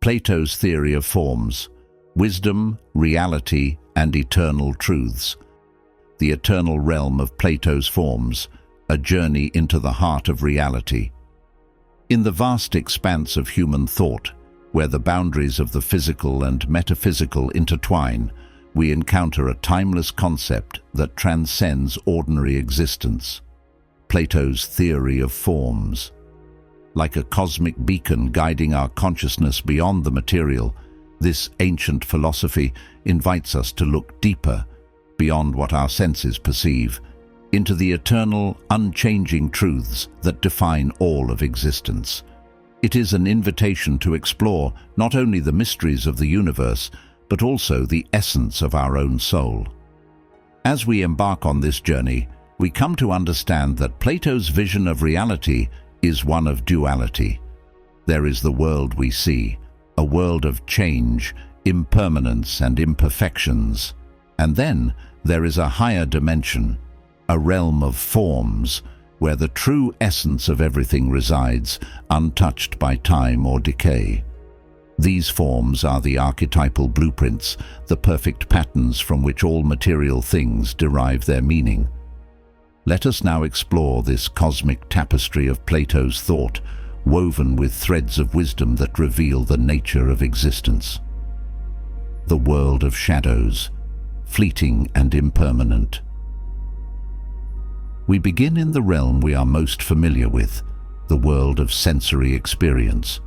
Plato's theory of forms, wisdom, reality, and eternal truths. The eternal realm of Plato's forms, a journey into the heart of reality. In the vast expanse of human thought, where the boundaries of the physical and metaphysical intertwine, we encounter a timeless concept that transcends ordinary existence. Plato's theory of forms. Like a cosmic beacon guiding our consciousness beyond the material, this ancient philosophy invites us to look deeper, beyond what our senses perceive, into the eternal, unchanging truths that define all of existence. It is an invitation to explore not only the mysteries of the universe, but also the essence of our own soul. As we embark on this journey, we come to understand that Plato's vision of reality is one of duality. There is the world we see, a world of change, impermanence, and imperfections. And then there is a higher dimension, a realm of forms, where the true essence of everything resides, untouched by time or decay. These forms are the archetypal blueprints, the perfect patterns from which all material things derive their meaning. Let us now explore this cosmic tapestry of Plato's thought, woven with threads of wisdom that reveal the nature of existence. The world of shadows, fleeting and impermanent. We begin in the realm we are most familiar with, the world of sensory experience.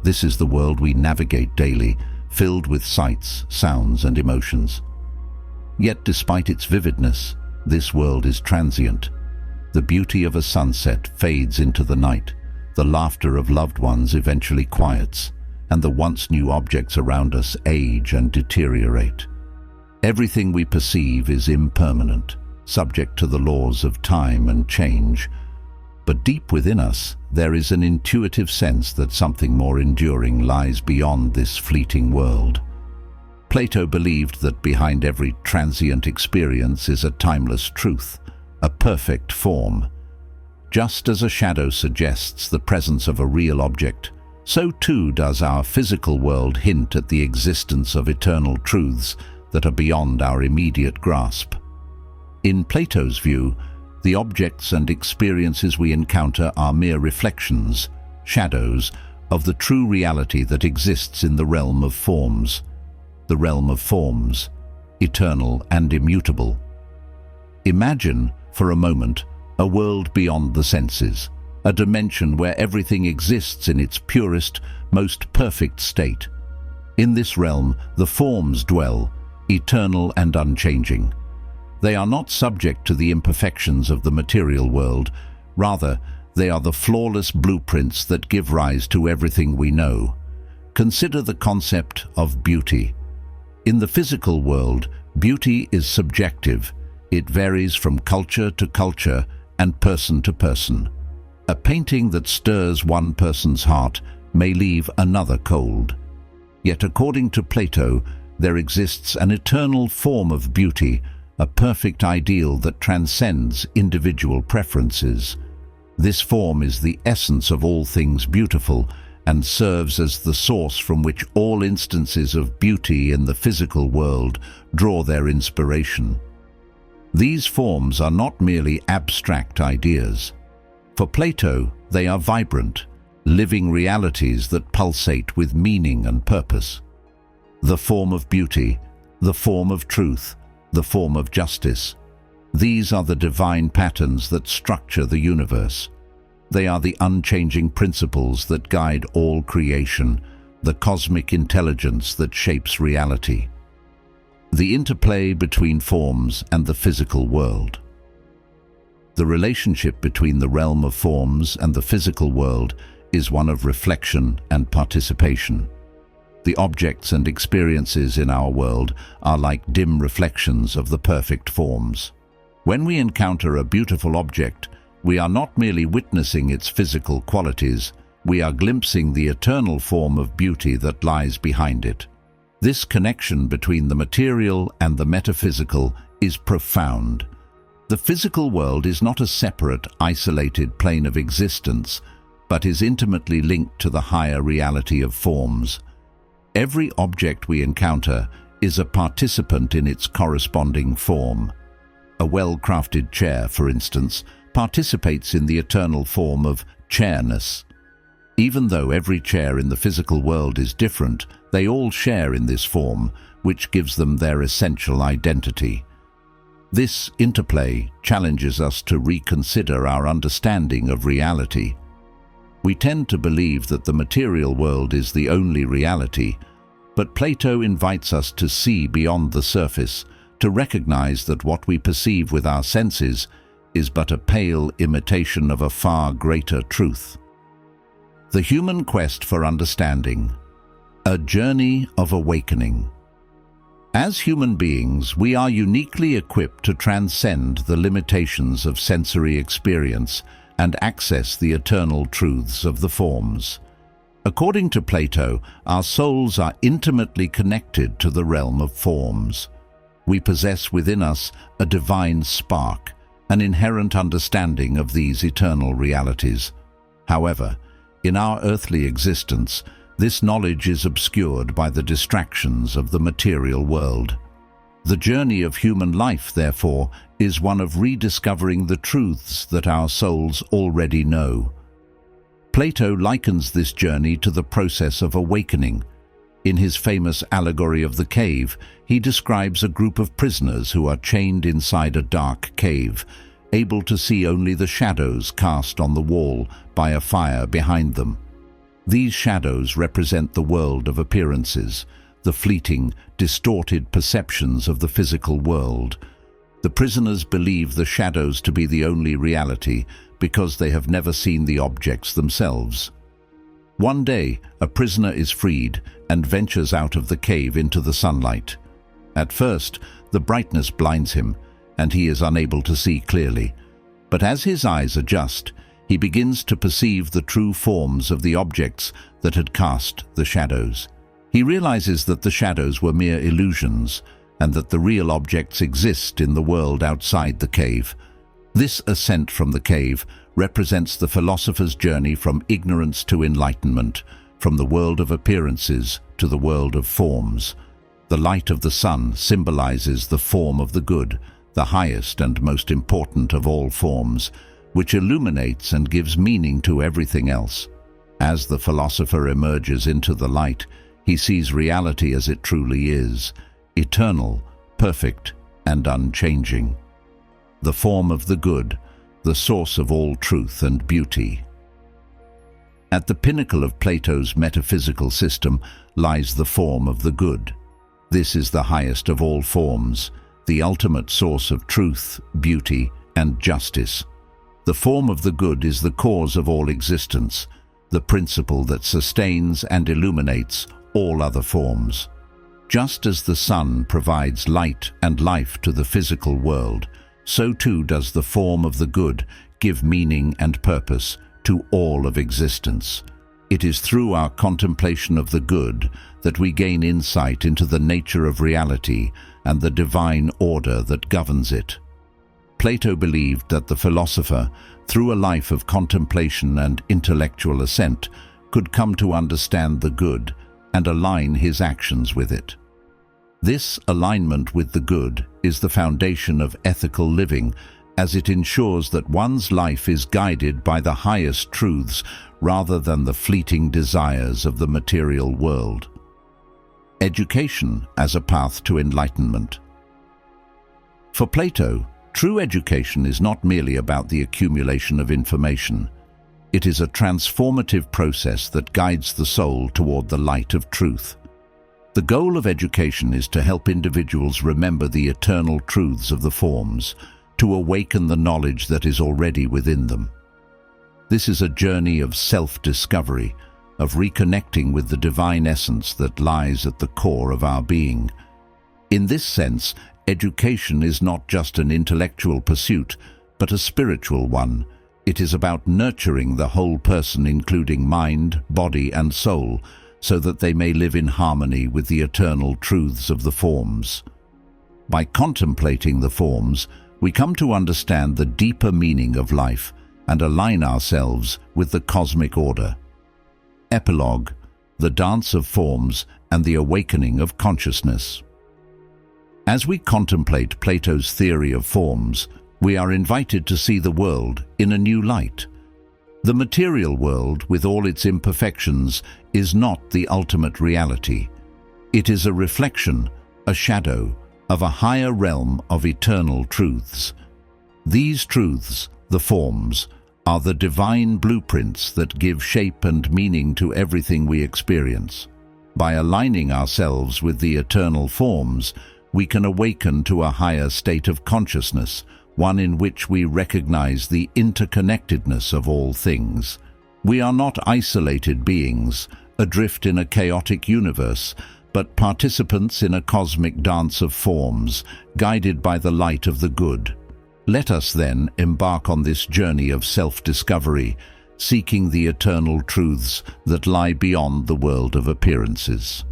This is the world we navigate daily, filled with sights, sounds, and emotions. Yet despite its vividness, this world is transient. The beauty of a sunset fades into the night, the laughter of loved ones eventually quiets, and the once new objects around us age and deteriorate. Everything we perceive is impermanent, subject to the laws of time and change. But deep within us, there is an intuitive sense that something more enduring lies beyond this fleeting world. Plato believed that behind every transient experience is a timeless truth, a perfect form. Just as a shadow suggests the presence of a real object, so too does our physical world hint at the existence of eternal truths that are beyond our immediate grasp. In Plato's view, the objects and experiences we encounter are mere reflections, shadows, of the true reality that exists in the realm of forms. The realm of forms, eternal and immutable. Imagine, for a moment, a world beyond the senses, a dimension where everything exists in its purest, most perfect state. In this realm, the forms dwell, eternal and unchanging. They are not subject to the imperfections of the material world. Rather, they are the flawless blueprints that give rise to everything we know. Consider the concept of beauty. In the physical world, beauty is subjective. It varies from culture to culture and person to person. A painting that stirs one person's heart may leave another cold. Yet according to Plato, there exists an eternal form of beauty, a perfect ideal that transcends individual preferences. This form is the essence of all things beautiful and serves as the source from which all instances of beauty in the physical world draw their inspiration. These forms are not merely abstract ideas. For Plato, they are vibrant, living realities that pulsate with meaning and purpose. The form of beauty, the form of truth, the form of justice. These are the divine patterns that structure the universe. They are the unchanging principles that guide all creation, the cosmic intelligence that shapes reality. The interplay between forms and the physical world. The relationship between the realm of forms and the physical world is one of reflection and participation. The objects and experiences in our world are like dim reflections of the perfect forms. When we encounter a beautiful object, we are not merely witnessing its physical qualities, we are glimpsing the eternal form of beauty that lies behind it. This connection between the material and the metaphysical is profound. The physical world is not a separate, isolated plane of existence, but is intimately linked to the higher reality of forms. Every object we encounter is a participant in its corresponding form. A well-crafted chair, for instance, participates in the eternal form of chairness. Even though every chair in the physical world is different, they all share in this form, which gives them their essential identity. This interplay challenges us to reconsider our understanding of reality. We tend to believe that the material world is the only reality, but Plato invites us to see beyond the surface, to recognize that what we perceive with our senses is but a pale imitation of a far greater truth. The human quest for understanding, a journey of awakening. As human beings, we are uniquely equipped to transcend the limitations of sensory experience and access the eternal truths of the forms. According to Plato, our souls are intimately connected to the realm of forms. We possess within us a divine spark, an inherent understanding of these eternal realities. However, in our earthly existence, this knowledge is obscured by the distractions of the material world. The journey of human life, therefore, is one of rediscovering the truths that our souls already know. Plato likens this journey to the process of awakening. In his famous allegory of the cave, he describes a group of prisoners who are chained inside a dark cave, able to see only the shadows cast on the wall by a fire behind them. These shadows represent the world of appearances, the fleeting, distorted perceptions of the physical world. The prisoners believe the shadows to be the only reality because they have never seen the objects themselves. One day, a prisoner is freed and ventures out of the cave into the sunlight. At first, the brightness blinds him, and he is unable to see clearly. But as his eyes adjust, he begins to perceive the true forms of the objects that had cast the shadows. He realizes that the shadows were mere illusions, and that the real objects exist in the world outside the cave. This ascent from the cave represents the philosopher's journey from ignorance to enlightenment, from the world of appearances to the world of forms. The light of the sun symbolizes the form of the good, the highest and most important of all forms, which illuminates and gives meaning to everything else. As the philosopher emerges into the light, he sees reality as it truly is, eternal, perfect, and unchanging. The form of the good, the source of all truth and beauty. At the pinnacle of Plato's metaphysical system lies the form of the good. This is the highest of all forms, the ultimate source of truth, beauty, and justice. The form of the good is the cause of all existence, the principle that sustains and illuminates all other forms. Just as the sun provides light and life to the physical world, so too does the form of the good give meaning and purpose to all of existence. It is through our contemplation of the good that we gain insight into the nature of reality and the divine order that governs it. Plato believed that the philosopher, through a life of contemplation and intellectual ascent, could come to understand the good and align his actions with it. This alignment with the good is the foundation of ethical living, as it ensures that one's life is guided by the highest truths rather than the fleeting desires of the material world. Education as a path to enlightenment. For Plato, true education is not merely about the accumulation of information. It is a transformative process that guides the soul toward the light of truth. The goal of education is to help individuals remember the eternal truths of the forms, to awaken the knowledge that is already within them. This is a journey of self-discovery, of reconnecting with the divine essence that lies at the core of our being. In this sense, education is not just an intellectual pursuit, but a spiritual one. It is about nurturing the whole person, including mind, body, and soul, so that they may live in harmony with the eternal truths of the forms. By contemplating the forms, we come to understand the deeper meaning of life and align ourselves with the cosmic order. Epilogue: the dance of forms and the awakening of consciousness. As we contemplate Plato's theory of forms, we are invited to see the world in a new light. The material world, with all its imperfections, is not the ultimate reality. It is a reflection, a shadow, of a higher realm of eternal truths. These truths, the forms, are the divine blueprints that give shape and meaning to everything we experience. By aligning ourselves with the eternal forms, we can awaken to a higher state of consciousness, one in which we recognize the interconnectedness of all things. We are not isolated beings, adrift in a chaotic universe, but participants in a cosmic dance of forms, guided by the light of the good. Let us then embark on this journey of self-discovery, seeking the eternal truths that lie beyond the world of appearances.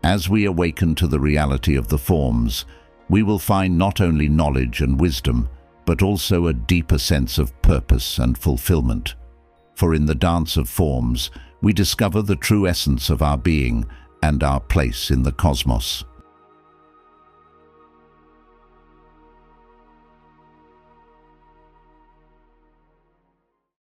As we awaken to the reality of the forms, we will find not only knowledge and wisdom, but also a deeper sense of purpose and fulfillment. For in the dance of forms, we discover the true essence of our being and our place in the cosmos.